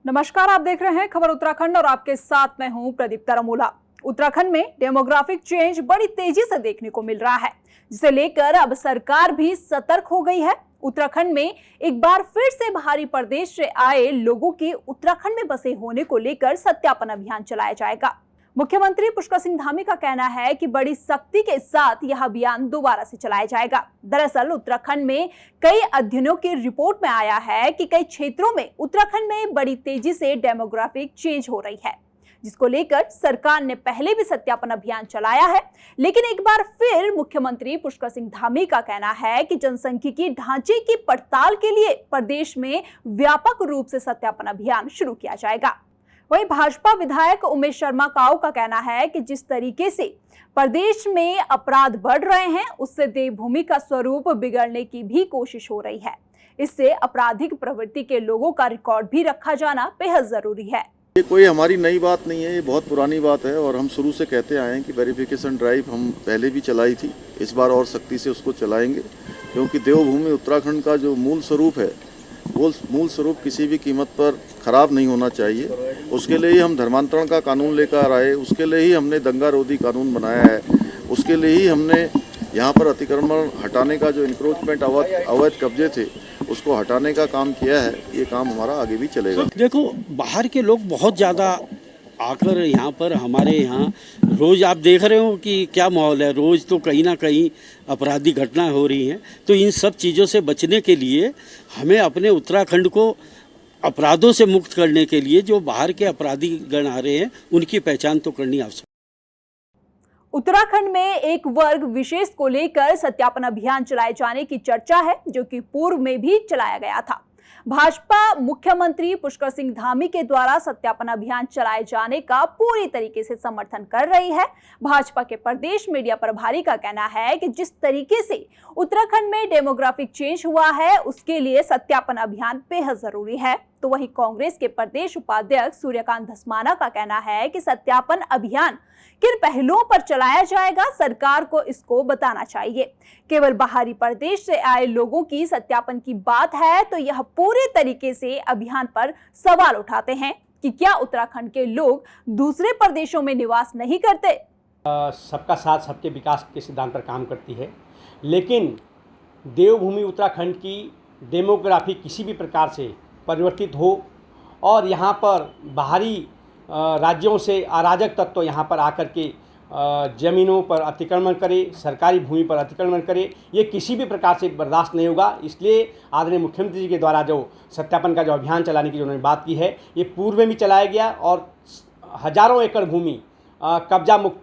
नमस्कार, आप देख रहे हैं खबर उत्तराखंड और आपके साथ मैं हूं प्रदीप तरमोला। उत्तराखंड में डेमोग्राफिक चेंज बड़ी तेजी से देखने को मिल रहा है, जिसे लेकर अब सरकार भी सतर्क हो गई है। उत्तराखंड में एक बार फिर से बाहरी प्रदेश से आए लोगों के उत्तराखंड में बसे होने को लेकर सत्यापन अभियान चलाया जाएगा। मुख्यमंत्री पुष्कर सिंह धामी का कहना है कि बड़ी सख्ती के साथ यह अभियान दोबारा से चलाया जाएगा। दरअसल उत्तराखंड में कई अध्ययनों की रिपोर्ट में आया है कि कई क्षेत्रों में उत्तराखंड में बड़ी तेजी से डेमोग्राफिक चेंज हो रही है, जिसको लेकर सरकार ने पहले भी सत्यापन अभियान चलाया है। लेकिन एक बार फिर मुख्यमंत्री पुष्कर सिंह धामी का कहना है कि जनसांख्यिकीय ढांचे की पड़ताल के लिए प्रदेश में व्यापक रूप से सत्यापन अभियान शुरू किया जाएगा। वहीं भाजपा विधायक उमेश शर्मा काऊ का कहना है कि जिस तरीके से प्रदेश में अपराध बढ़ रहे हैं, उससे देवभूमि का स्वरूप बिगड़ने की भी कोशिश हो रही है। इससे आपराधिक प्रवृत्ति के लोगों का रिकॉर्ड भी रखा जाना बेहद जरूरी है। ये कोई हमारी नई बात नहीं है, ये बहुत पुरानी बात है और हम शुरू से कहते आए हैं कि वेरिफिकेशन ड्राइव हम पहले भी चलाई थी, इस बार और सख्ती से उसको चलाएंगे, क्योंकि देवभूमि उत्तराखंड का जो मूल स्वरूप है वो मूल स्वरूप किसी भी कीमत पर खराब नहीं होना चाहिए। उसके लिए ही हम धर्मांतरण का कानून लेकर आए, उसके लिए ही हमने दंगा रोधी कानून बनाया है, उसके लिए ही हमने यहाँ पर अतिक्रमण हटाने का जो इंक्रोचमेंट अवैध कब्जे थे उसको हटाने का काम किया है। ये काम हमारा आगे भी चलेगा। देखो, बाहर के लोग बहुत ज़्यादा आकर यहाँ पर हमारे यहाँ रोज़ आप देख रहे हो कि क्या माहौल है। रोज़ तो कहीं ना कहीं आपराधिक घटना हो रही हैं। तो इन सब चीज़ों से बचने के लिए हमें अपने उत्तराखंड को अपराधों से मुक्त करने के लिए जो बाहर के अपराधी गण आ रहे हैं उनकी पहचान तो करनी आवश्यक। उत्तराखंड में एक वर्ग विशेष को लेकर सत्यापन अभियान चलाए जाने की चर्चा है, जो कि पूर्व में भी चलाया गया था। भाजपा मुख्यमंत्री पुष्कर सिंह धामी के द्वारा सत्यापन अभियान चलाए जाने का पूरी तरीके से समर्थन कर रही है। भाजपा के प्रदेश मीडिया प्रभारी का कहना है कि जिस तरीके से उत्तराखंड में डेमोग्राफिक चेंज हुआ है, उसके लिए सत्यापन अभियान बेहद जरूरी है। तो वहीं कांग्रेस के प्रदेश उपाध्यक्ष सूर्यकांत धस्माना का कहना है कि सत्यापन अभियान किन पहलुओं पर चलाया जाएगा, सरकार को इसको बताना चाहिए। केवल बाहरी प्रदेश से आए लोगों की सत्यापन की बात है तो यह पूरे तरीके से अभियान पर सवाल उठाते हैं कि क्या उत्तराखंड के लोग दूसरे प्रदेशों में निवास नहीं करते। सबका साथ सबके विकास के सिद्धांत पर काम करती है, लेकिन देवभूमि उत्तराखंड की डेमोग्राफी किसी भी प्रकार से परिवर्तित हो और यहाँ पर बाहरी राज्यों से अराजक तत्व यहाँ पर आकर के ज़मीनों पर अतिक्रमण करे, सरकारी भूमि पर अतिक्रमण करे, ये किसी भी प्रकार से बर्दाश्त नहीं होगा। इसलिए आदरणीय मुख्यमंत्री जी के द्वारा जो सत्यापन का जो अभियान चलाने की जो उन्होंने बात की है, ये पूर्व में भी चलाया गया और हजारों एकड़ भूमि कब्जा मुक्त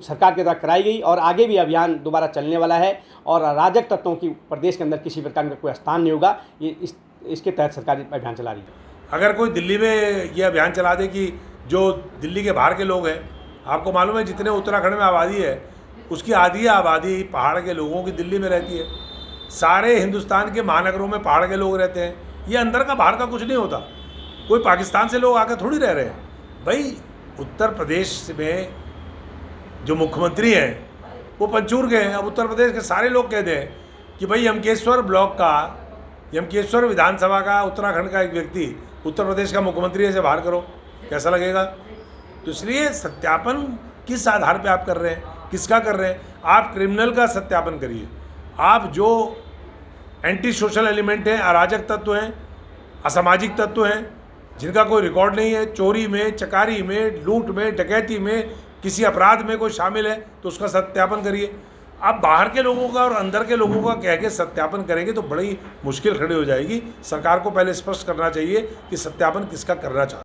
सरकार के द्वारा कराई गई और आगे भी अभियान दोबारा चलने वाला है और अराजक तत्वों की प्रदेश के अंदर किसी प्रकार का कोई स्थान नहीं होगा। ये इसके तहत सरकार अभियान चला रही है। अगर कोई दिल्ली में ये अभियान चला दे कि जो दिल्ली के बाहर के लोग हैं, आपको मालूम है जितने उत्तराखंड में आबादी है उसकी आधी आबादी पहाड़ के लोगों की दिल्ली में रहती है। सारे हिंदुस्तान के महानगरों में पहाड़ के लोग रहते हैं। ये अंदर का बाहर का कुछ नहीं होता। कोई पाकिस्तान से लोग आकर थोड़ी रह रहे हैं। भाई उत्तर प्रदेश में जो मुख्यमंत्री हैं वो पंचूर के हैं। अब उत्तर प्रदेश के सारे लोग कहते हैं कि भाई यमकेश्वर ब्लॉक का, यमकेश्वर विधानसभा का उत्तराखंड का एक व्यक्ति उत्तर प्रदेश का मुख्यमंत्री ऐसे बाहर करो, कैसा लगेगा? तो इसलिए सत्यापन किस आधार पे आप कर रहे हैं, किसका कर रहे हैं? आप क्रिमिनल का सत्यापन करिए। आप जो एंटी सोशल एलिमेंट हैं, अराजक तत्व हैं, असामाजिक तत्व हैं, जिनका कोई रिकॉर्ड नहीं है, चोरी में, चकारी में, लूट में, डकैती में, किसी अपराध में कोई शामिल है, तो उसका सत्यापन करिए। आप बाहर के लोगों का और अंदर के लोगों का कह के सत्यापन करेंगे तो बड़ी मुश्किल खड़ी हो जाएगी। सरकार को पहले स्पष्ट करना चाहिए कि सत्यापन किसका करना चाहता है।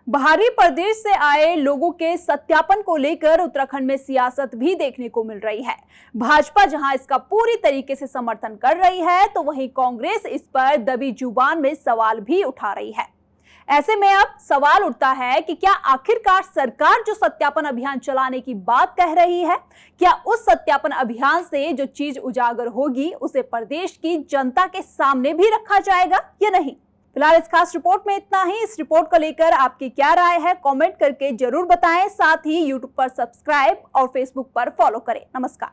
बाहरी प्रदेश से आए लोगों के सत्यापन को लेकर उत्तराखंड में सियासत भी देखने को मिल रही है। भाजपा जहां इसका पूरी तरीके से समर्थन कर रही है, तो वहीं कांग्रेस इस पर दबी जुबान में सवाल भी उठा रही है। ऐसे में अब सवाल उठता है कि क्या आखिरकार सरकार जो सत्यापन अभियान चलाने की बात कह रही है, क्या उस सत्यापन अभियान से जो चीज उजागर होगी उसे प्रदेश की जनता के सामने भी रखा जाएगा या नहीं। फिलहाल इस खास रिपोर्ट में इतना ही। इस रिपोर्ट को लेकर आपकी क्या राय है, कमेंट करके जरूर बताएं। साथ ही यूट्यूब पर सब्सक्राइब और फेसबुक पर फॉलो करें। नमस्कार।